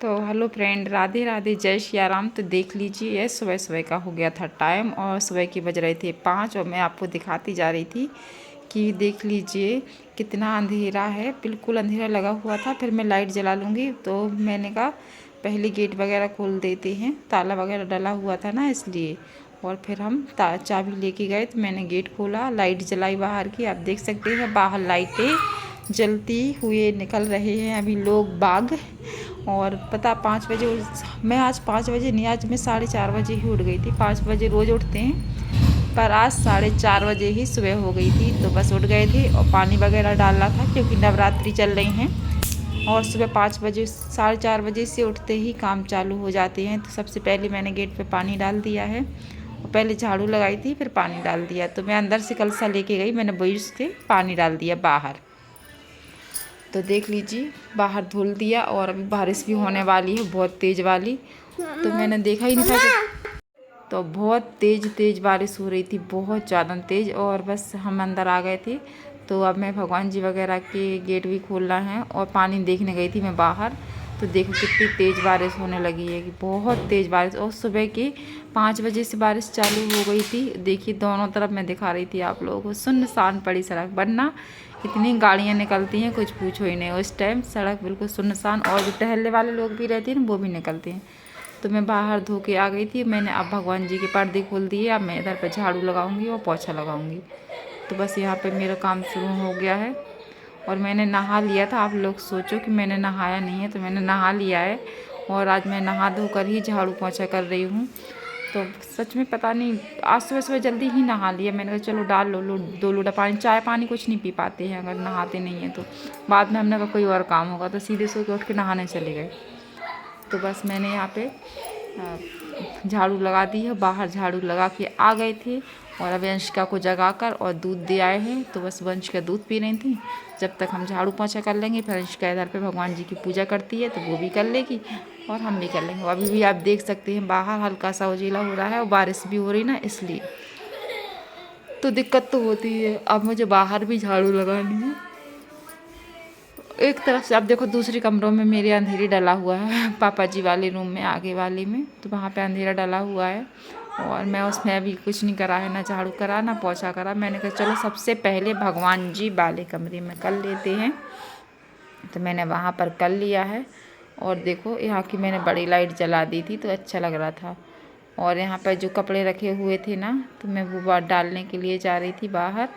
तो hello friend, Radhe Radhe, जय सिया राम। तो देख लीजिए, यह सुबह सुबह का हो गया था टाइम और सुबह के बज रहे थे 5 और मैं आपको दिखाती जा रही थी कि देख लीजिए कितना अंधेरा है। बिल्कुल अंधेरा लगा हुआ था। फिर मैं लाइट जला लूँगी, तो मैंने कहा पहले गेट वगैरह खोल देते हैं, ताला वगैरह डला हुआ था ना इसलिए। और फिर हम चाबी लेके गए तो मैंने गेट खोला, लाइट जलाई बाहर की। आप देख सकते हैं बाहर लाइटें जलती हुए निकल रहे हैं अभी लोग बाग। और पता 5 बजे मैं आज 5 बजे नहीं, आज मैं 4:30 बजे ही उठ गई थी। 5 बजे रोज़ उठते हैं, पर आज 4:30 बजे ही सुबह हो गई थी। तो बस उठ गए थे और पानी वगैरह डालना था क्योंकि नवरात्रि चल रही हैं और सुबह 5 बजे 4:30 बजे से उठते ही काम चालू हो जाते हैं। तो सबसे पहले मैंने गेट पे पानी डाल दिया है और पहले झाड़ू लगाई थी, फिर पानी डाल दिया। तो मैं अंदर से कलसा लेके गई, मैंने बुर्श से पानी डाल दिया बाहर। तो देख लीजिए बाहर धुल दिया और अभी बारिश भी होने वाली है, बहुत तेज़ वाली। तो मैंने देखा ही नहीं था तो बहुत तेज़ बारिश हो रही थी, बहुत ज़्यादा तेज़। और बस हम अंदर आ गए थे। तो अब मैं भगवान जी वगैरह के गेट भी खोलना है और पानी देखने गई थी मैं बाहर। तो देखो कितनी तेज़ बारिश होने लगी है कि बहुत तेज़ बारिश। और सुबह के 5 बजे से बारिश चालू हो गई थी। देखिए दोनों तरफ मैं दिखा रही थी आप लोगों को, सुनसान पड़ी सड़क, वरना इतनी गाड़ियाँ निकलती हैं कुछ पूछो ही नहीं। उस टाइम सड़क बिल्कुल सुनसान, और जो टहलने वाले लोग भी रहते हैं ना वो भी निकलते हैं। तो मैं बाहर धो के आ गई थी। मैंने अब भगवान जी के पर्दे खोल दिए। अब मैं इधर पे झाड़ू लगाऊंगी और पोछा लगाऊंगी। तो बस यहाँ पे मेरा काम शुरू हो गया है। और मैंने नहा लिया था। आप लोग सोचो कि मैंने नहाया नहीं है, तो मैंने नहा लिया है। और आज मैं नहा धोकर ही झाड़ू पोछा कर रही हूँ। तो सच में पता नहीं, आज सुबह सुबह जल्दी ही नहा लिया। मैंने कहा चलो डाल लो 2 लोटा पानी। चाय पानी कुछ नहीं पी पाते हैं अगर नहाते नहीं हैं तो। बाद में हमने कहा कोई और काम होगा, तो सीधे सो के उठ के नहाने चले गए। तो बस मैंने यहाँ पे झाड़ू लगा दी है, बाहर झाड़ू लगा के आ गए थे। और अब वंशिका को जगाकर और दूध दे आए हैं। तो बस वंशिका दूध पी रही थी। जब तक हम झाड़ू पोछा कर लेंगे, फिर वंशिका इधर पे भगवान जी की पूजा करती है तो वो भी कर लेगी और हम भी कर लेंगे। अभी भी आप देख सकते हैं बाहर हल्का सा उजीला हो रहा है और बारिश भी हो रही ना, इसलिए तो दिक्कत तो होती है। अब मुझे बाहर भी झाड़ू लगानी है। एक तरफ से अब देखो दूसरे कमरों में मेरे अंधेरी डला हुआ है, पापा जी वाले रूम में आगे वाले में, तो वहाँ पे अंधेरा डला हुआ है। और मैं उसमें अभी कुछ नहीं करा है, ना झाड़ू करा ना पोछा करा। मैंने कहा चलो सबसे पहले भगवान जी वाले कमरे में कर लेते हैं। तो मैंने वहाँ पर कर लिया है। और देखो यहाँ की मैंने बड़ी लाइट जला दी थी तो अच्छा लग रहा था। और यहाँ पर जो कपड़े रखे हुए थे ना, तो मैं वो बात डालने के लिए जा रही थी बाहर।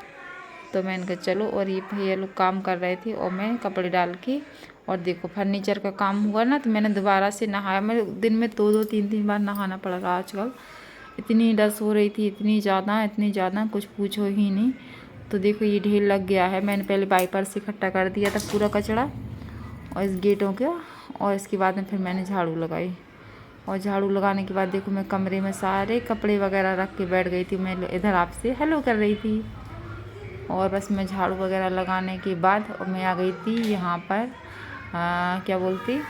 तो मैंने कहा चलो, और ये भैया लोग काम कर रहे थे और मैं कपड़े डाल के। और देखो फर्नीचर का काम हुआ ना, तो मैंने दोबारा से नहाया। मैं दिन में 2-2 3-3 बार नहाना पड़ रहा आजकल। इतनी डस्ट हो रही थी, इतनी ज़्यादा कुछ पूछो ही नहीं। तो देखो ये ढेर लग गया है। मैंने पहले वाइपर से इकट्ठा कर दिया था पूरा कचरा और इस गेटों का। और इसके बाद में फिर मैंने झाड़ू लगाई। और झाड़ू लगाने के बाद देखो मैं कमरे में सारे कपड़े वगैरह रख के बैठ गई थी। मैं इधर आपसे हेलो कर रही थी। और बस मैं झाड़ू वगैरह लगाने के बाद और मैं आ गई थी यहाँ पर क्या बोलती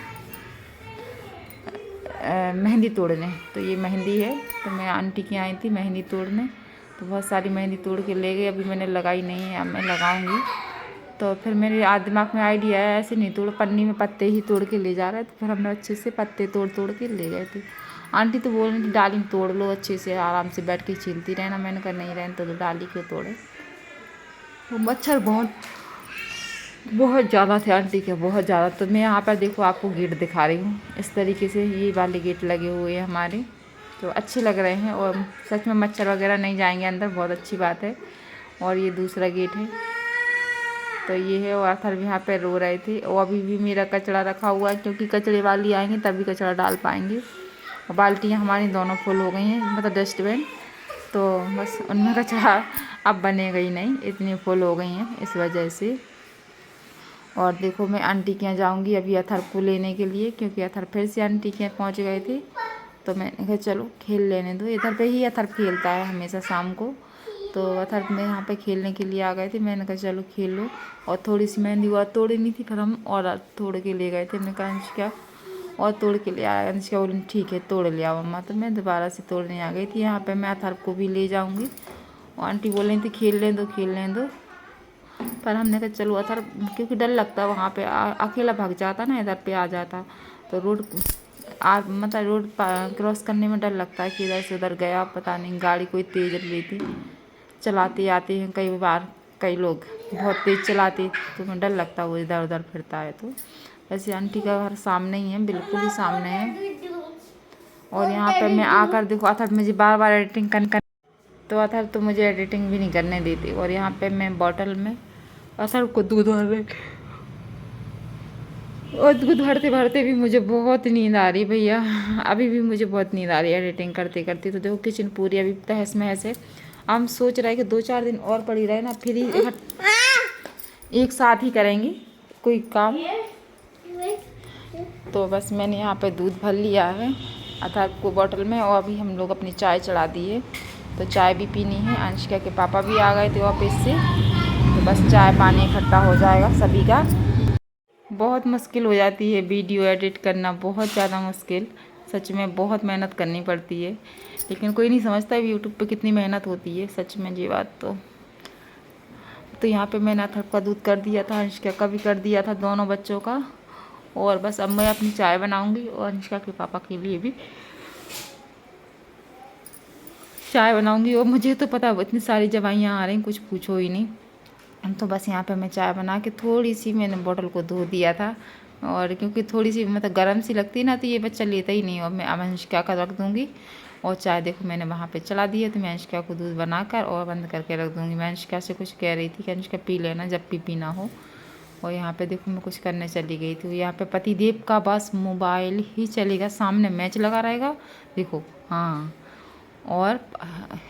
मेहंदी तोड़ने। तो ये मेहंदी है, तो मैं आंटी की आई थी मेहंदी तोड़ने। तो बहुत सारी मेहंदी तोड़ के ले गई। अभी मैंने लगाई नहीं है, अब मैं लगाऊंगी। तो फिर मेरे दिमाग में आइडिया है, ऐसे नहीं तोड़, पन्नी में पत्ते ही तोड़ के ले जा रहे। तो फिर हमने अच्छे से पत्ते तोड़ के ले गए थे। आंटी तो बोल रही थी डाली तोड़ लो अच्छे से, आराम से बैठ के छीलती रहना। मैंने कहा नहीं रहने तो डाली क्यों तोड़े। वो मच्छर बहुत ज़्यादा थे आंटी के, बहुत ज़्यादा। तो मैं यहाँ पर देखो आपको गेट दिखा रही हूँ। इस तरीके से ये वाले गेट लगे हुए हैं हमारे, तो अच्छे लग रहे हैं। और सच में मच्छर वगैरह नहीं जाएंगे अंदर, बहुत अच्छी बात है। और ये दूसरा गेट है, तो ये है। और अथर भी यहाँ पर रो रहे थे। और अभी भी मेरा कचरा रखा हुआ है, क्योंकि कचरे वाली आएंगे तभी कचरा डाल पाएंगे। और बाल्टियाँ हमारी दोनों फुल हो गई हैं, मतलब डस्टबिन। तो बस उनमें कचरा अब बनेगा ही नहीं, इतनी फुल हो गई हैं इस वजह से। और देखो मैं आंटी के यहाँ जाऊँगी अभी अथर को लेने के लिए, क्योंकि अथर फिर से आंटी के यहाँ पहुँच गए थे। तो मैंने कहा चलो खेल लेने दो, इधर पे ही अथर खेलता है हमेशा शाम को। तो अथर में यहाँ पे खेलने के लिए आ गए थे। मैंने कहा चलो खेल लो। और थोड़ी सी मेहंदी और तोड़ी नहीं थी, फिर हम और तोड़ के ले गए थे। मैंने कहा अंशिका और तोड़ के ले आया। अंशिका बोली ठीक है तोड़ लिया मम्मा। तो मैं दोबारा से तोड़ने आ गई थी। यहाँ पे मैं अथर को भी ले जाऊँगी। और आंटी बोल रही थी खेल लें दो। पर हमने कहा चलो अथर, क्योंकि डर लगता वहाँ पे अकेला भाग जाता ना, इधर पे आ जाता। तो मतलब रोड क्रॉस करने में डर लगता है कि इधर से उधर गया, पता नहीं गाड़ी कोई तेज़ रही थी। चलाते आते हैं कई बार कई लोग बहुत तेज़ चलाते, तो मुझे डर लगता है वो इधर उधर फिरता है। तो वैसे आंटी का घर सामने ही है, बिल्कुल ही सामने है। और यहाँ पे मैं आकर देखो अथर मुझे बार बार एडिटिंग कर तो अथर तो मुझे एडिटिंग भी नहीं करने देती। और यहाँ पे मैं बॉटल में अथर को दूध भर और दूध भरते भरते भी मुझे बहुत नींद आ रही भैया, अभी भी मुझे बहुत नींद आ रही है एडिटिंग करते करते। तो देखो किचन पूरी अभी तहस महस है। हम सोच रहे हैं कि 2-4 दिन और पड़ी रहे ना, फिर ही एक साथ ही करेंगे कोई काम। तो बस मैंने यहाँ पे दूध भर लिया है अथर को बॉटल में, और अभी हम लोग अपनी चाय चढ़ा दी है। तो चाय भी पीनी है। अंशिका के पापा भी आ गए थे ऑफिस से, तो बस चाय पानी इकट्ठा हो जाएगा सभी का। बहुत मुश्किल हो जाती है वीडियो एडिट करना, बहुत ज़्यादा मुश्किल, सच में बहुत मेहनत करनी पड़ती है। लेकिन कोई नहीं समझता यूट्यूब पे कितनी मेहनत होती है, सच में जी बात। तो यहाँ पे मैंने अथर का दूध कर दिया था, अंशिका का भी कर दिया था, दोनों बच्चों का। और बस अब मैं अपनी चाय बनाऊंगी और अंशिका के पापा के लिए भी चाय बनाऊंगी। और मुझे तो पता है इतनी सारी दवाइयाँ आ रही, कुछ पूछो ही नहीं। तो बस यहाँ पे मैं चाय बना के थोड़ी सी मैंने बोतल को धो दिया था, और क्योंकि थोड़ी सी मतलब गर्म सी लगती है ना, तो ये बच्चा लेता ही नहीं। और मैं अब अंशिका का रख दूँगी। और चाय देखो मैंने वहाँ पे चला दी है, तो मैं अंशिका को दूध बनाकर और बंद करके रख दूँगी। मैं अंशिका से कुछ कह रही थी कि अंशिका पी लेना जब भी पीना हो। और यहाँ पे देखो मैं कुछ करने चली गई थी। यहाँ पे पतिदेव का बस मोबाइल ही चलेगा, सामने मैच लगा रहेगा देखो, हाँ, और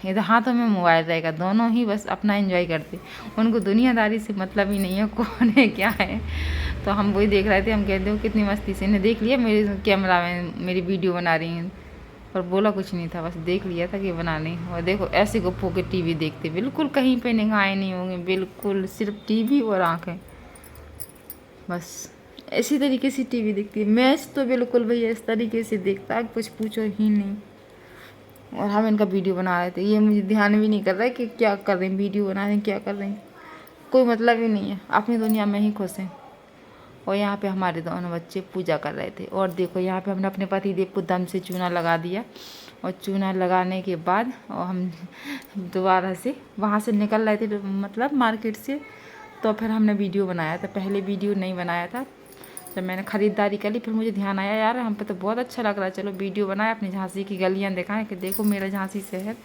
इधर हाथों में मोबाइल रहेगा, दोनों ही बस अपना एंजॉय करते। उनको दुनियादारी से मतलब ही नहीं है कौन है क्या है। तो हम वही देख रहे थे, हम कहते हो कितनी मस्ती से इन्हें देख लिया मेरे कैमरा में मेरी वीडियो बना रही हैं, पर बोला कुछ नहीं था, बस देख लिया था कि बना नहीं। और देखो ऐसे गुप होकर टीवी देखते, बिल्कुल कहीं पे निगाहें नहीं होंगी, बिल्कुल सिर्फ टीवी और आँखें, बस इसी तरीके से टीवी देखती है। मैच तो बिल्कुल भैया इस तरीके से देखता है कुछ पूछो ही नहीं। और हम इनका वीडियो बना रहे थे, ये मुझे ध्यान भी नहीं कर रहा है कि क्या कर रहे हैं, वीडियो बना रहे हैं क्या कर रहे हैं, कोई मतलब ही नहीं है, अपनी दुनिया में ही खुश हैं। और यहाँ पे हमारे दोनों बच्चे पूजा कर रहे थे। और देखो यहाँ पे हमने अपने पतिदेव को दम से चूना लगा दिया। और चूना लगाने के बाद और हम दोबारा से वहाँ से निकल रहे थे, मतलब मार्केट से। तो फिर हमने वीडियो बनाया था, पहले वीडियो नहीं बनाया था। जब मैंने ख़रीदारी कर ली, फिर मुझे ध्यान आया यार हम पे तो बहुत अच्छा लग रहा है, चलो वीडियो बनाए, अपनी झांसी की गलियाँ दिखाएं कि देखो मेरा झांसी शहर,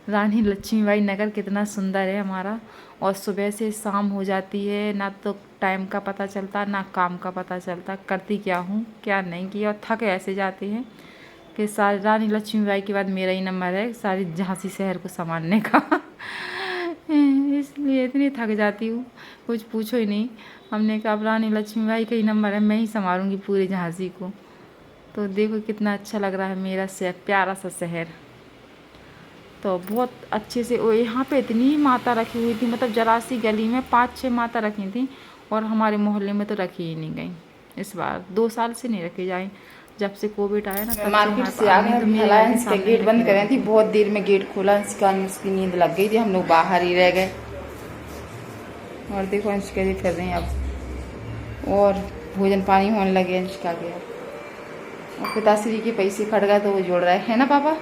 रानी लक्ष्मीबाई नगर कितना सुंदर है हमारा। और सुबह से शाम हो जाती है, ना तो टाइम का पता चलता ना काम का पता चलता, करती क्या हूँ क्या नहीं किया। और थक ऐसे जाते हैं कि सारी रानी लक्ष्मीबाई के बाद मेरा ही नंबर है सारी झांसी शहर को संभालने का। इसलिए इतनी थक जाती हूँ कुछ पूछो ही नहीं। हमने कहा अब रानी लक्ष्मीबाई का ही नंबर है, मैं ही संभालूंगी पूरी झांसी को। तो देखो कितना अच्छा लग रहा है मेरा शहर, प्यारा सा शहर। तो बहुत अच्छे से वो यहाँ पे इतनी माता रखी हुई थी, मतलब जरा सी गली में 5-6 माता रखी थी। और हमारे मोहल्ले में तो रखी ही नहीं गई इस बार, 2 साल से नहीं रखी जाए, जब से कोविड आया ना। मार्केट से आ गए, तो मेरा इसका गेट बंद कर रही थी, बहुत देर में गेट खोला, उसकी नींद लग गई थी, हम लोग बाहर ही रह गए। और देखो अंश कैसे फिर रहे हैं अब, और भोजन पानी होने लगे अंशिका के। और पिताश्री के पैसे खट गए तो वो जोड़ रहा है ना पापा।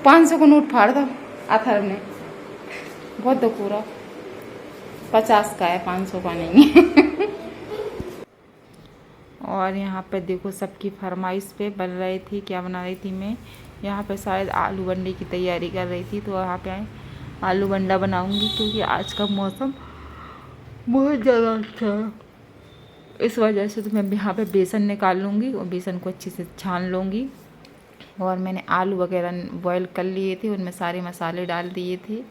500 को नोट फाड़ दो अथर ने, बहुत दुख हो रहा, 50 का है 500 का नहीं है। और यहाँ पे देखो सबकी फरमाइश पे बन रही थी, क्या बना रही थी मैं यहाँ पे, शायद आलू बंडे की तैयारी कर रही थी। तो यहाँ पे आलू बंडा बनाऊंगी, क्योंकि आज का मौसम बहुत ज़्यादा अच्छा है, इस वजह से। तो मैं यहाँ पे बेसन निकाल लूँगी और बेसन को अच्छे से छान लूँगी। और मैंने आलू वगैरह बॉईल कर लिए थे, उनमें सारे मसाले डाल दिए थे।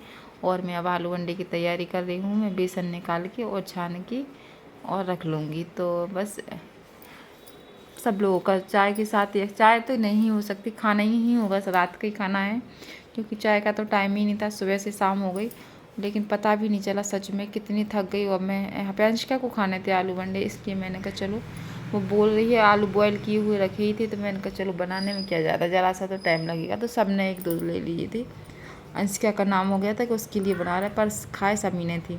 और मैं अब आलू बंडे की तैयारी कर रही हूँ, मैं बेसन निकाल के और छान के और रख लूँगी। तो बस सब लोगों का चाय के साथ, एक चाय तो नहीं हो सकती, खाना ही होगा, रात का ही खाना है, क्योंकि चाय का तो टाइम ही नहीं था, सुबह से शाम हो गई। लेकिन पता भी नहीं चला सच में कितनी थक गई। और मैं यहाँ पे अंशिका को खाने थे आलू बंडे, इसलिए मैंने कहा चलो, वो बोल रही है आलू बॉयल किए हुए रखे ही थे, तो मैंने कहा चलो बनाने में क्या ज़्यादा, ज़रा सा तो टाइम लगेगा। तो सब ने 1-2 ले लिए थे। अंशिका का नाम हो गया था कि उसके लिए बना रहे, पर खाए सभी ने थी।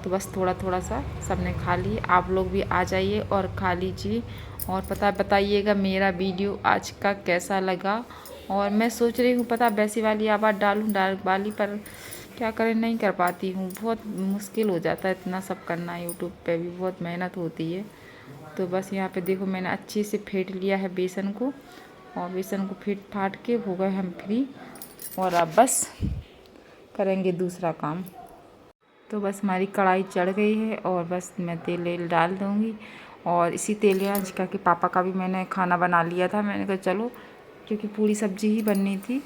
तो बस थोड़ा थोड़ा सा सबने खा लिए। आप लोग भी आ जाइए और खा लीजिए और बताइएगा मेरा वीडियो आज का कैसा लगा। और मैं सोच रही हूँ पता वैसी वाली आवाज़ डालूँ डार्क वाली, पर क्या करें नहीं कर पाती हूँ, बहुत मुश्किल हो जाता है इतना सब करना। यूट्यूब पे भी बहुत मेहनत होती है। तो बस यहाँ पे देखो मैंने अच्छे से फेंट लिया है बेसन को, और बेसन को फेंट फाट के हो गए हम फ्री। और अब बस करेंगे दूसरा काम। तो बस हमारी कढ़ाई चढ़ गई है और बस मैं तेल डाल दूँगी। और इसी तेल में अंशिका के पापा का भी मैंने खाना बना लिया था। मैंने कहा चलो, क्योंकि पूरी सब्जी ही बननी थी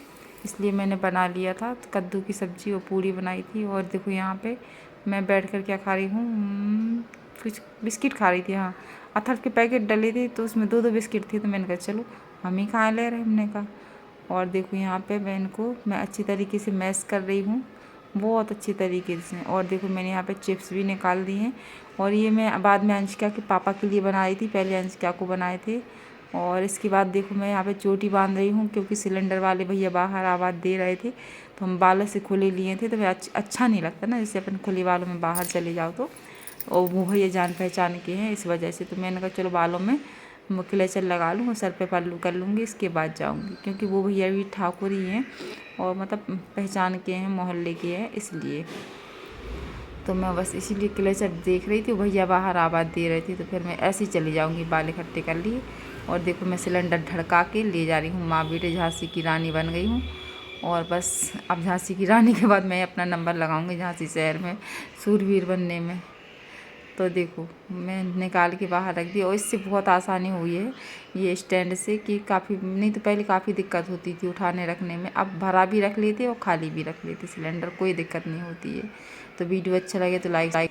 इसलिए मैंने बना लिया था। तो कद्दू की सब्ज़ी और पूरी बनाई थी। और देखो यहाँ पे मैं बैठ कर क्या खा रही हूँ, कुछ बिस्किट खा रही थी। हाँ, अथर्व के पैकेट डले थे तो उसमें 2-2 बिस्किट थे, तो मैंने कहा चलो हम ही खा ले रहे, हमने कहा। और देखो यहाँ पे मैं अच्छी तरीके से मैश कर रही हूँ, बहुत अच्छी तरीके से। और देखो मैंने यहाँ पे चिप्स भी निकाल दिए हैं। और ये मैं बाद में अंशिका के पापा के लिए बनाई थी, पहले अंशिका को बनाए थे। और इसके बाद देखो मैं यहाँ पे चोटी बांध रही हूँ, क्योंकि सिलेंडर वाले भैया बाहर आवाज़ दे रहे थे, तो हम बालों से खुले लिए थे। तो अच्छा नहीं लगता ना, जैसे अपन खुले बालों में बाहर चले जाओ तो। और वो भैया जान पहचान के हैं, इस वजह से। तो मैंने कहा चलो बालों में क्लेचर लगा लूँ और सर पे पल्लू कर लूँगी, इसके बाद जाऊँगी। क्योंकि वो भैया भी ठाकुर ही हैं और मतलब पहचान के हैं, मोहल्ले के हैं, इसलिए। तो मैं बस इसीलिए क्लेचर देख रही थी, भैया बाहर आवाज़ दे रही थी, तो फिर मैं ऐसे ही चली जाऊँगी, बाल इकट्ठे कर लिए। और देखो मैं सिलेंडर धड़का के ले जा रही हूँ। माँ बेटे झांसी की रानी बन गई हूँ। और बस अब झांसी की रानी के बाद मैं अपना नंबर लगाऊंगी झांसी शहर में सूरवीर बनने में। तो देखो मैं निकाल के बाहर रख दी। और इससे बहुत आसानी हुई है ये स्टैंड से, कि काफ़ी नहीं तो पहले काफ़ी दिक्कत होती थी उठाने रखने में। अब भरा भी रख लेते और खाली भी रख लेते सिलेंडर, कोई दिक्कत नहीं होती है। तो वीडियो अच्छा लगे तो लाइक